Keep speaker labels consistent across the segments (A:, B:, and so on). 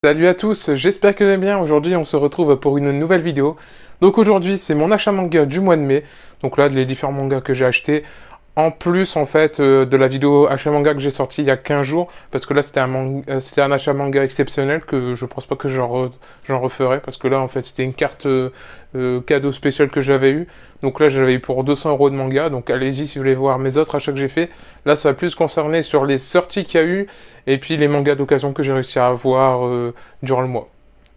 A: Salut à tous, j'espère que vous allez bien. Aujourd'hui on se retrouve pour une nouvelle vidéo. Donc aujourd'hui c'est mon achat manga du mois de mai. Donc là les différents mangas que j'ai achetés. En plus en fait de la vidéo achat manga que j'ai sorti il y a 15 jours. Parce que là c'était un achat manga exceptionnel que je pense pas que j'en referai. Parce que là en fait c'était une carte cadeau spécial que j'avais eu. Donc là j'avais eu pour 200 € de manga. Donc allez-y si vous voulez voir mes autres achats que j'ai fait. Là ça va plus concerner sur les sorties qu'il y a eu. Et puis les mangas d'occasion que j'ai réussi à avoir durant le mois.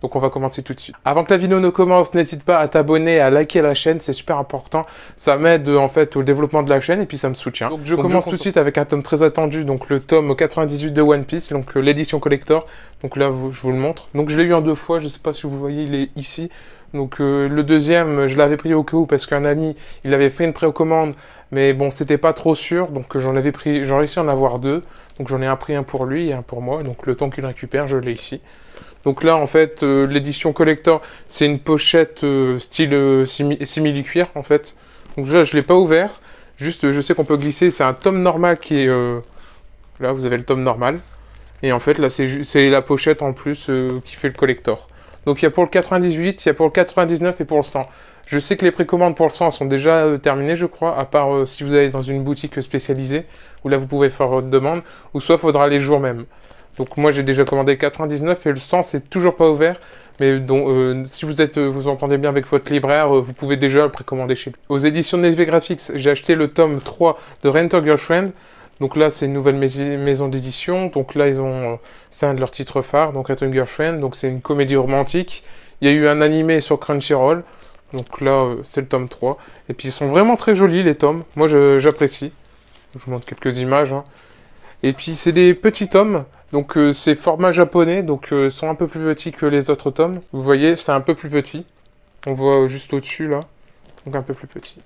A: Donc on va commencer tout de suite. Avant que la vidéo ne commence, n'hésite pas à t'abonner, à liker la chaîne, c'est super important. Ça m'aide en fait au développement de la chaîne et puis ça me soutient. Donc je commence tout de suite avec un tome très attendu, donc le tome 98 de One Piece, donc l'édition collector. Donc là je vous le montre. Donc je l'ai eu en 2 fois, je sais pas si vous voyez, il est ici. Donc le deuxième, je l'avais pris au cas où parce qu'un ami, il avait fait une précommande, mais bon, c'était pas trop sûr, donc j'en réussi à en avoir 2. Donc j'en ai pris un pour lui et un pour moi, donc le temps qu'il récupère, je l'ai ici. Donc là, en fait, l'édition collector, c'est une pochette style simili-cuir, en fait. Donc là, je l'ai pas ouvert, juste je sais qu'on peut glisser, c'est un tome normal qui est... Là, vous avez le tome normal. Et en fait, là, c'est la pochette en plus qui fait le collector. Donc il y a pour le 98, il y a pour le 99 et pour le 100. Je sais que les précommandes pour le 100 sont déjà terminées, je crois, à part si vous allez dans une boutique spécialisée, où là vous pouvez faire votre demande, ou soit il faudra les jours même. Donc moi j'ai déjà commandé le 99 et le 100 c'est toujours pas ouvert, mais si vous entendez bien avec votre libraire, vous pouvez déjà le précommander chez lui. Aux éditions Neve Graphics, j'ai acheté le tome 3 de Rent a Girlfriend. Donc là, c'est une nouvelle maison d'édition. Donc là, c'est un de leurs titres phares, donc Rent a Girlfriend. Donc c'est une comédie romantique. Il y a eu un animé sur Crunchyroll. Donc là, c'est le tome 3. Et puis ils sont vraiment très jolis, les tomes. Moi, j'apprécie. Je vous montre quelques images. Hein. Et puis c'est des petits tomes. Donc c'est format japonais. Donc ils sont un peu plus petits que les autres tomes. Vous voyez, c'est un peu plus petit. On voit juste au-dessus, là. Donc un peu plus petit.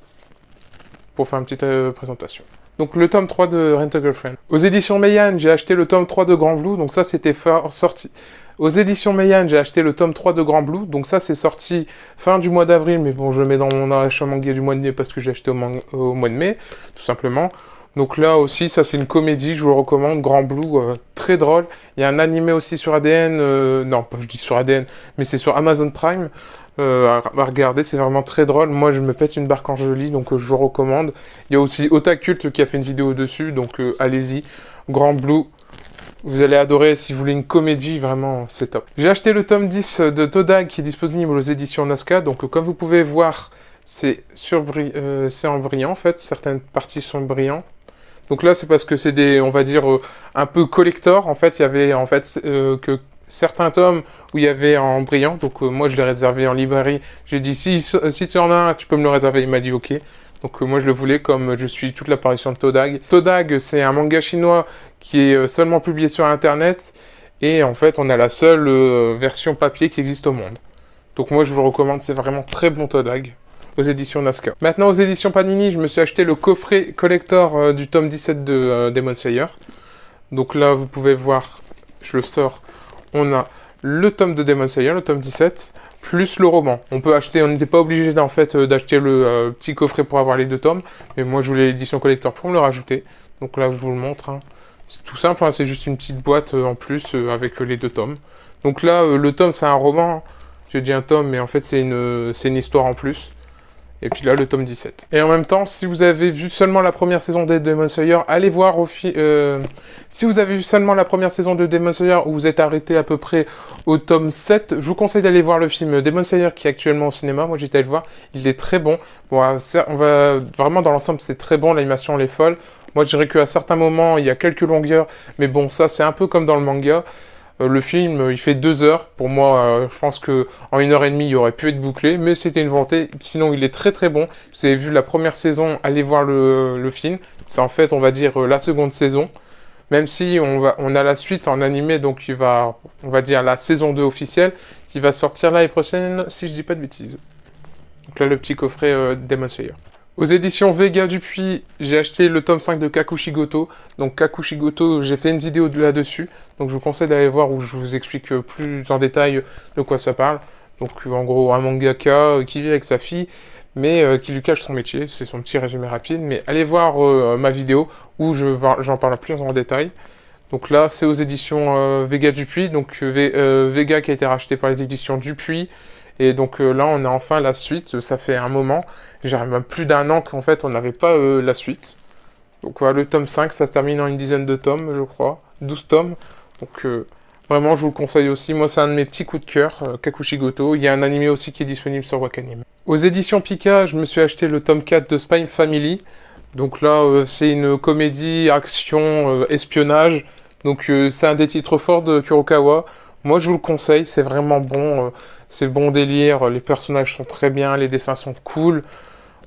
A: Pour faire une petite présentation. Donc le tome 3 de Rent a Girlfriend. Aux éditions Meian, j'ai acheté le tome 3 de Grand Blue, donc ça c'était sorti. Aux éditions Meian, j'ai acheté le tome 3 de Grand Blue, donc ça c'est sorti fin du mois d'avril, mais bon je le mets dans mon achat manga du mois de mai parce que j'ai acheté au mois de mai, tout simplement. Donc là aussi, ça c'est une comédie, je vous le recommande, Grand Blue, très drôle. Il y a un animé aussi sur ADN, non pas je dis sur ADN, mais c'est sur Amazon Prime. À regarder, c'est vraiment très drôle. Moi, je me pète une barre quand je lis, donc je vous recommande. Il y a aussi Otakult qui a fait une vidéo dessus, donc allez-y. Grand Blue, vous allez adorer. Si vous voulez une comédie, vraiment, c'est top. J'ai acheté le tome 10 de Todag qui est disponible aux éditions Nazca. Donc, comme vous pouvez voir, c'est en brillant, en fait. Certaines parties sont brillantes. Donc là, c'est parce que c'est des, on va dire, un peu collector. En fait, il y avait, en fait, que certains tomes où il y avait en brillant, donc moi je l'ai réservé en librairie. J'ai dit si tu en as un, tu peux me le réserver. Il m'a dit ok. Donc moi je le voulais comme je suis toute l'apparition de Todag. Todag c'est un manga chinois qui est seulement publié sur internet et en fait on a la seule version papier qui existe au monde. Donc moi je vous le recommande, c'est vraiment très bon Todag aux éditions Nazca. Maintenant aux éditions Panini, je me suis acheté le coffret collector du tome 17 de Demon Slayer. Donc là vous pouvez voir, je le sors. On a le tome de Demon Slayer, le tome 17, plus le roman. On peut acheter, on n'était pas obligé en fait d'acheter le petit coffret pour avoir les 2 tomes, mais moi je voulais l'édition collector pour me le rajouter. Donc là je vous le montre. Hein. C'est tout simple, hein, c'est juste une petite boîte en plus avec les 2 tomes. Donc là le tome c'est un roman. J'ai dit un tome, mais en fait c'est une histoire en plus. Et puis là, le tome 17. Et en même temps, si vous avez vu seulement la première saison de Demon Slayer, allez voir si vous avez vu seulement la première saison de Demon Slayer, où vous êtes arrêté à peu près au tome 7, je vous conseille d'aller voir le film Demon Slayer qui est actuellement au cinéma. Moi, j'étais allé le voir. Il est très bon. Bon, on va vraiment dans l'ensemble, c'est très bon. L'animation, elle est folle. Moi, je dirais qu'à certains moments, il y a quelques longueurs. Mais bon, ça, c'est un peu comme dans le manga. Le film, il fait 2 heures. Pour moi, je pense que en 1h30, il aurait pu être bouclé, mais c'était une volonté. Sinon, il est très très bon. Vous avez vu la première saison, allez voir le film. C'est en fait, on va dire, la seconde saison. Même si on a la suite en animé, donc on va dire la saison 2 officielle, qui va sortir l'année prochaine, si je dis pas de bêtises. Donc là, le petit coffret Demon Slayer. Aux éditions Vega Dupuis, j'ai acheté le tome 5 de Kakushigoto. Donc Kakushigoto, j'ai fait une vidéo là-dessus. Donc je vous conseille d'aller voir où je vous explique plus en détail de quoi ça parle. Donc en gros, un mangaka qui vit avec sa fille, mais qui lui cache son métier. C'est son petit résumé rapide. Mais allez voir ma vidéo où j'en parle plus en détail. Donc là, c'est aux éditions Vega Dupuis, donc Vega qui a été racheté par les éditions Dupuis. Et donc là, on a enfin la suite. Ça fait un moment, j'arrive même plus d'un an qu'en fait, on n'avait pas la suite. Donc voilà, le tome 5, ça se termine en une dizaine de tomes, je crois. 12 tomes. Donc vraiment, je vous le conseille aussi. Moi, c'est un de mes petits coups de cœur, Kakushigoto. Il y a un animé aussi qui est disponible sur Wakanim. Aux éditions Pika, je me suis acheté le tome 4 de Spy Family. Donc là, c'est une comédie, action, espionnage. Donc c'est un des titres forts de Kurokawa. Moi, je vous le conseille, c'est vraiment bon. C'est le bon délire, les personnages sont très bien, les dessins sont cool.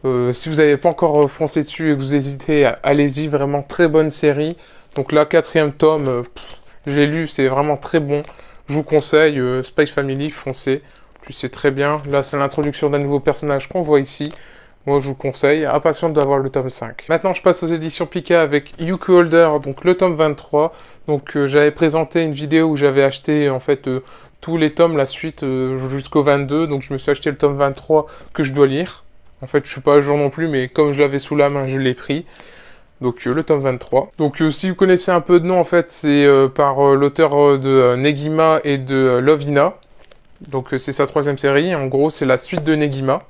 A: Si vous n'avez pas encore foncé dessus et que vous hésitez, allez-y, vraiment très bonne série. Donc là, 4e tome, j'ai lu, c'est vraiment très bon. Je vous conseille, Spy Family, foncez. Puis c'est très bien. Là, c'est l'introduction d'un nouveau personnage qu'on voit ici. Moi, je vous conseille, impatiente d'avoir le tome 5. Maintenant, je passe aux éditions Pika avec Yuku Holder, donc le tome 23. Donc, j'avais présenté une vidéo où j'avais acheté, en fait, tous les tomes, la suite, jusqu'au 22. Donc, je me suis acheté le tome 23 que je dois lire. En fait, je suis pas à jour non plus, mais comme je l'avais sous la main, je l'ai pris. Donc, le tome 23. Donc, si vous connaissez un peu de nom, en fait, c'est par l'auteur de Negima et de Lovina. Donc, c'est sa 3e série. En gros, c'est la suite de Negima.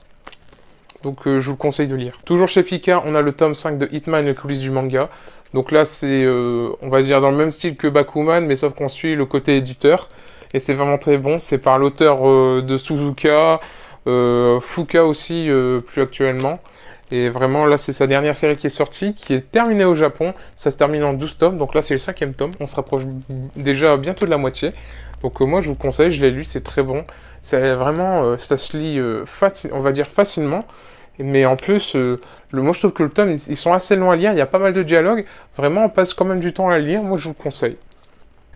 A: Donc je vous le conseille de lire. Toujours chez Pika, on a le tome 5 de Hitman, les coulisses du manga. Donc là, c'est, on va dire, dans le même style que Bakuman, mais sauf qu'on suit le côté éditeur. Et c'est vraiment très bon. C'est par l'auteur de Suzuka, Fuka aussi, plus actuellement. Et vraiment, là, c'est sa dernière série qui est sortie, qui est terminée au Japon. Ça se termine en 12 tomes. Donc là, c'est le 5e tome. On se rapproche déjà bientôt de la moitié. Donc moi, je vous conseille, je l'ai lu, c'est très bon. C'est vraiment, ça se lit, on va dire facilement. Mais en plus, moi, je trouve que le tome, ils sont assez longs à lire. Il y a pas mal de dialogues. Vraiment, on passe quand même du temps à lire. Moi, je vous le conseille.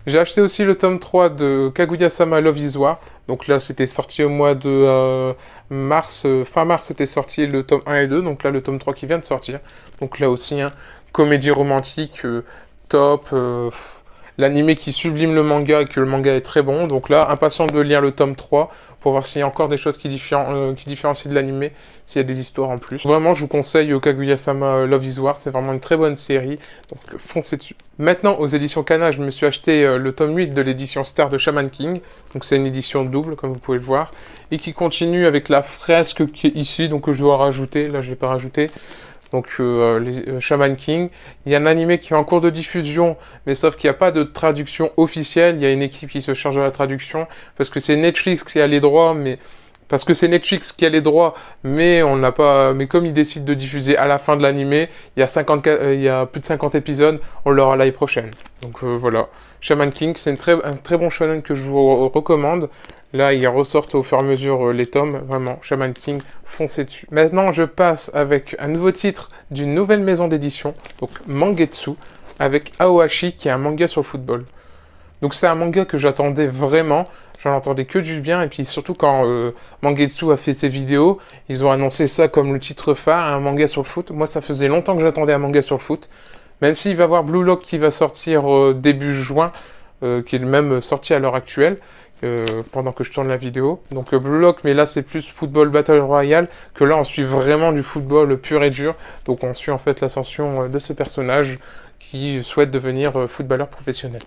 A: J'ai acheté aussi le tome 3 de Kaguya-sama Love is War. Donc là, c'était sorti au mois de mars. Fin mars, c'était sorti le tome 1 et 2. Donc là, le tome 3 qui vient de sortir. Donc là aussi, hein, comédie romantique, top. L'anime qui sublime le manga et que le manga est très bon. Donc là, impatient de lire le tome 3 pour voir s'il y a encore des choses qui différencient de l'anime, s'il y a des histoires en plus. Vraiment, je vous conseille Kaguya-sama Love is War, c'est vraiment une très bonne série, donc foncez dessus. Maintenant, aux éditions Kana, je me suis acheté le tome 8 de l'édition Star de Shaman King. Donc c'est une édition double, comme vous pouvez le voir, et qui continue avec la fresque qui est ici, donc que je dois rajouter, là je ne l'ai pas rajouté. Donc Shaman King. Il y a un animé qui est en cours de diffusion, mais sauf qu'il n'y a pas de traduction officielle. Il y a une équipe qui se charge de la traduction, parce que c'est Netflix qui a les droits, mais on n'a pas. Mais comme ils décident de diffuser à la fin de l'animé, il y a plus de 50 épisodes, on l'aura l'année prochaine. Donc voilà. Shaman King, c'est un très bon shonen que je vous recommande. Là, ils ressortent au fur et à mesure les tomes. Vraiment, Shaman King, foncez dessus. Maintenant, je passe avec un nouveau titre d'une nouvelle maison d'édition, donc Mangetsu, avec Aohashi, qui est un manga sur le football. Donc c'est un manga que j'attendais vraiment. J'en entendais que du bien. Et puis surtout quand Mangetsu a fait ses vidéos, ils ont annoncé ça comme le titre phare, un manga sur le foot. Moi, ça faisait longtemps que j'attendais un manga sur le foot. Même s'il va y avoir Blue Lock qui va sortir début juin, qui est même sorti à l'heure actuelle. Pendant que je tourne la vidéo. Donc Blue Lock, mais là c'est plus football Battle Royale, que là on suit vraiment du football pur et dur. Donc on suit en fait l'ascension de ce personnage qui souhaite devenir footballeur professionnel.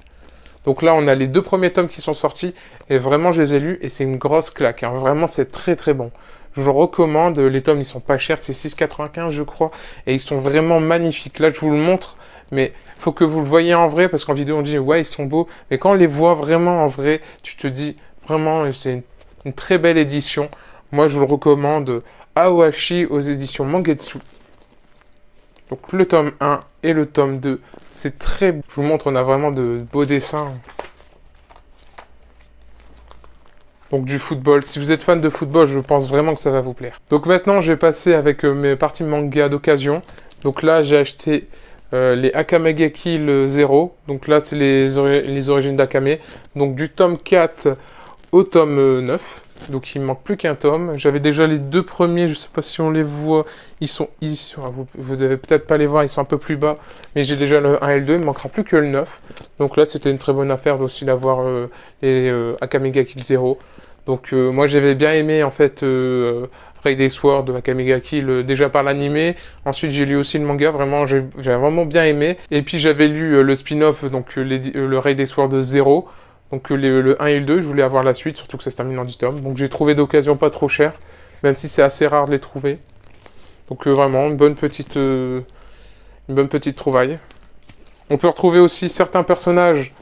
A: Donc là on a les 2 premiers tomes qui sont sortis, et vraiment je les ai lus, et c'est une grosse claque, hein. Vraiment c'est très très bon. Je vous le recommande, les tomes ils sont pas chers, c'est 6,95 je crois, et ils sont vraiment magnifiques. Là je vous le montre, mais faut que vous le voyez en vrai, parce qu'en vidéo on dit ouais ils sont beaux, mais quand on les voit vraiment en vrai, tu te dis vraiment c'est une très belle édition. Moi je vous le recommande, Aohashi aux éditions Mangetsu. Donc le tome 1 et le tome 2, c'est très... Je vous montre, on a vraiment de beaux dessins. Donc du football, si vous êtes fan de football, je pense vraiment que ça va vous plaire. Donc maintenant je vais passer avec mes parties manga d'occasion. Donc là j'ai acheté les Akame ga Kill 0, donc là c'est les origines d'Akame, donc du tome 4 au tome 9, donc il ne manque plus qu'un tome. J'avais déjà les 2 premiers, je ne sais pas si on les voit, ils sont ici, vous devez peut-être pas les voir, ils sont un peu plus bas, mais j'ai déjà le 1 et le 2, il ne manquera plus que le 9, donc là c'était une très bonne affaire aussi d'avoir les Akame ga Kill 0. Donc moi j'avais bien aimé en fait Raid Sword de Akame Kill déjà par l'animé. Ensuite j'ai lu aussi le manga, vraiment j'ai vraiment bien aimé. Et puis j'avais lu le spin-off, donc le Raid Sword 0. Donc le 1 et le 2, je voulais avoir la suite, surtout que ça se termine en 10 tomes. Donc j'ai trouvé d'occasion pas trop cher, même si c'est assez rare de les trouver. Donc vraiment une bonne petite trouvaille. On peut retrouver aussi certains personnages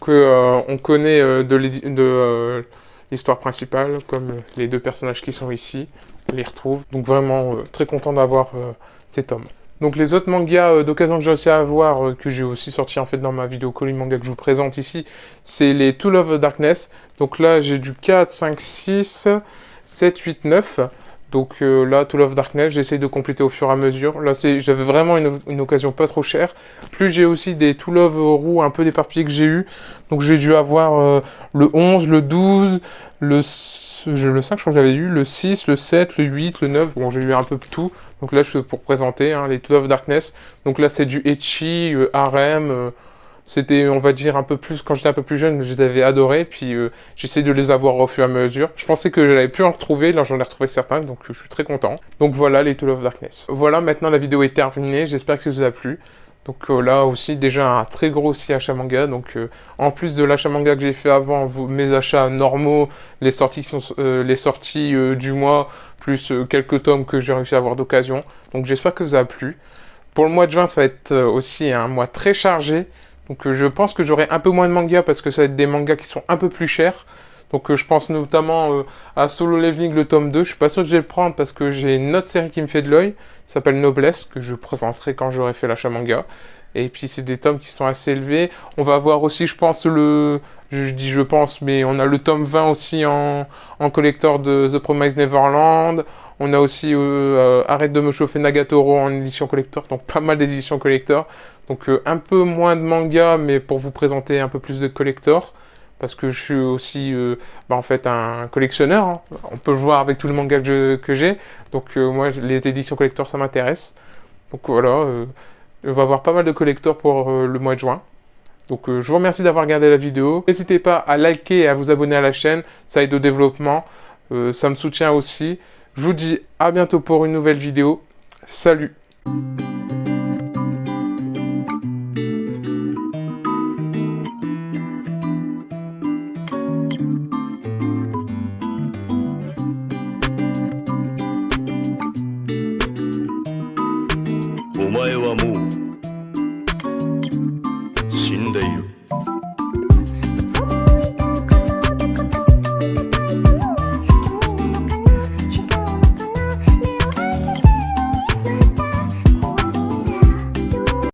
A: que on connaît de l'histoire principale, comme les deux personnages qui sont ici. On les retrouve. Donc vraiment très content d'avoir ces tomes. Donc les autres mangas d'occasion que j'ai réussi à avoir, que j'ai aussi sorti en fait dans ma vidéo Colis Manga que je vous présente ici, c'est les Tool of Darkness. Donc là j'ai du 4, 5, 6, 7, 8, 9. Donc là, Tool of Darkness, j'essaye de compléter au fur et à mesure. Là, j'avais vraiment une occasion pas trop chère. Plus j'ai aussi des Tool of Roux un peu déparpillés que j'ai eu. Donc j'ai dû avoir le 11, le 12, le 5, je crois que j'avais eu, le 6, le 7, le 8, le 9. Bon, j'ai eu un peu tout. Donc là, je suis pour présenter les Tool of Darkness. Donc là, c'est du Ecchi, Harem. C'était, on va dire, un peu plus, quand j'étais un peu plus jeune, je les avais adorés, puis j'essaie de les avoir au fur et à mesure. Je pensais que j'avais pu en retrouver, là j'en ai retrouvé certains, donc je suis très content. Donc voilà les Tool of Darkness. Voilà, maintenant la vidéo est terminée, j'espère que ça vous a plu. Donc là aussi, déjà un très gros aussi achat manga, donc en plus de l'achat manga que j'ai fait avant, mes achats normaux, les sorties, du mois, plus quelques tomes que j'ai réussi à avoir d'occasion. Donc j'espère que ça vous a plu. Pour le mois de juin, ça va être aussi un mois très chargé. Donc je pense que j'aurai un peu moins de mangas parce que ça va être des mangas qui sont un peu plus chers. Donc je pense notamment à Solo Leveling le tome 2. Je suis pas sûr que je vais le prendre parce que j'ai une autre série qui me fait de l'œil. Ça s'appelle Noblesse, que je présenterai quand j'aurai fait l'achat manga. Et puis c'est des tomes qui sont assez élevés. On va avoir aussi, je pense, je pense, mais on a le tome 20 aussi en collector de The Promised Neverland. On a aussi Arrête de me chauffer Nagatoro en édition collector, donc pas mal d'éditions collector. Donc un peu moins de manga, mais pour vous présenter un peu plus de collector. Parce que je suis aussi en fait un collectionneur. Hein. On peut le voir avec tous les mangas que j'ai. Donc moi, les éditions collector, ça m'intéresse. Donc voilà, on va avoir pas mal de collectors pour le mois de juin. Donc je vous remercie d'avoir regardé la vidéo. N'hésitez pas à liker et à vous abonner à la chaîne. Ça aide au développement. Ça me soutient aussi. Je vous dis à bientôt pour une nouvelle vidéo. Salut! お前はもう死んでいる。